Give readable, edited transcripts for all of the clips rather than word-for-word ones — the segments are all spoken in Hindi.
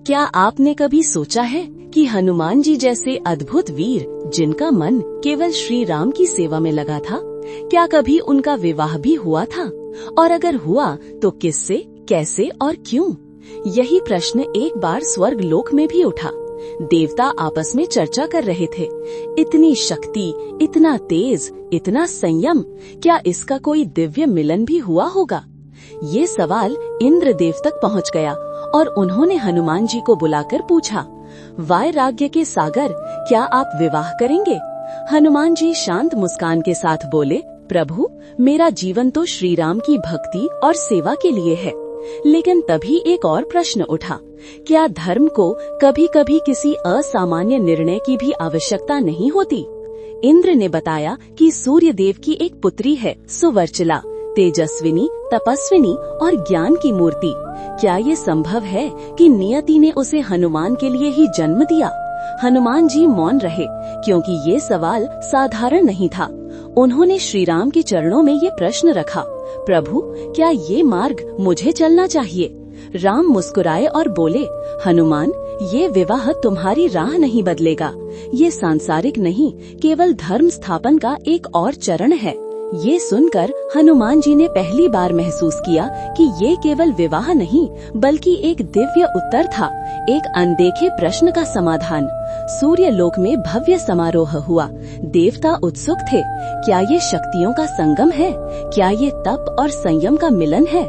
क्या आपने कभी सोचा है कि हनुमान जी जैसे अद्भुत वीर, जिनका मन केवल श्री राम की सेवा में लगा था, क्या कभी उनका विवाह भी हुआ था? और अगर हुआ तो किससे, कैसे और क्यों? यही प्रश्न एक बार स्वर्ग लोक में भी उठा। देवता आपस में चर्चा कर रहे थे। इतनी शक्ति, इतना तेज, इतना संयम, क्या इसका कोई दिव्य मिलन भी हुआ होगा? ये सवाल इंद्रदेव तक पहुंच गया और उन्होंने हनुमान जी को बुलाकर पूछा, वैराग्य के सागर, क्या आप विवाह करेंगे? हनुमान जी शांत मुस्कान के साथ बोले, प्रभु, मेरा जीवन तो श्री राम की भक्ति और सेवा के लिए है। लेकिन तभी एक और प्रश्न उठा, क्या धर्म को कभी कभी किसी असामान्य निर्णय की भी आवश्यकता नहीं होती? इंद्र ने बताया कि सूर्य देव की एक पुत्री है, सुवर्चला, तेजस्विनी, तपस्विनी और ज्ञान की मूर्ति। क्या ये संभव है कि नियति ने उसे हनुमान के लिए ही जन्म दिया? हनुमान जी मौन रहे, क्योंकि ये सवाल साधारण नहीं था। उन्होंने श्री राम के चरणों में ये प्रश्न रखा, प्रभु, क्या ये मार्ग मुझे चलना चाहिए? राम मुस्कुराए और बोले, हनुमान, ये विवाह तुम्हारी राह नहीं बदलेगा। ये सांसारिक नहीं, केवल धर्म स्थापन का एक और चरण है। ये सुनकर हनुमान जी ने पहली बार महसूस किया कि ये केवल विवाह नहीं, बल्कि एक दिव्य उत्तर था, एक अनदेखे प्रश्न का समाधान। सूर्य लोक में भव्य समारोह हुआ। देवता उत्सुक थे। क्या ये शक्तियों का संगम है? क्या ये तप और संयम का मिलन है?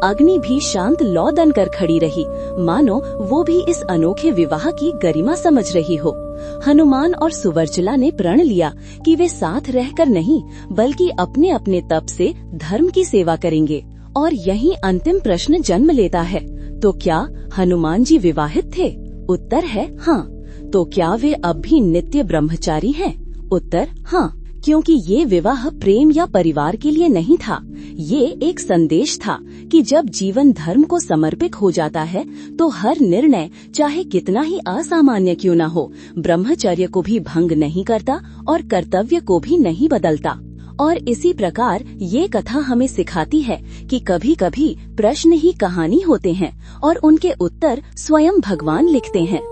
अग्नि भी शांत लौ बनकर खड़ी रही, मानो वो भी इस अनोखे विवाह की गरिमा समझ रही हो। हनुमान और सुवर्चला ने प्रण लिया कि वे साथ रहकर नहीं, बल्कि अपने अपने तप से धर्म की सेवा करेंगे। और यही अंतिम प्रश्न जन्म लेता है, तो क्या हनुमान जी विवाहित थे? उत्तर है हाँ। तो क्या वे अब भी नित्य ब्रह्मचारी हैं? उत्तर हाँ, क्योंकि ये विवाह प्रेम या परिवार के लिए नहीं था। ये एक संदेश था कि जब जीवन धर्म को समर्पित हो जाता है, तो हर निर्णय, चाहे कितना ही असामान्य क्यों न हो, ब्रह्मचर्य को भी भंग नहीं करता और कर्तव्य को भी नहीं बदलता। और इसी प्रकार ये कथा हमें सिखाती है कि कभी कभी प्रश्न ही कहानी होते हैं और उनके उत्तर स्वयं भगवान लिखते हैं।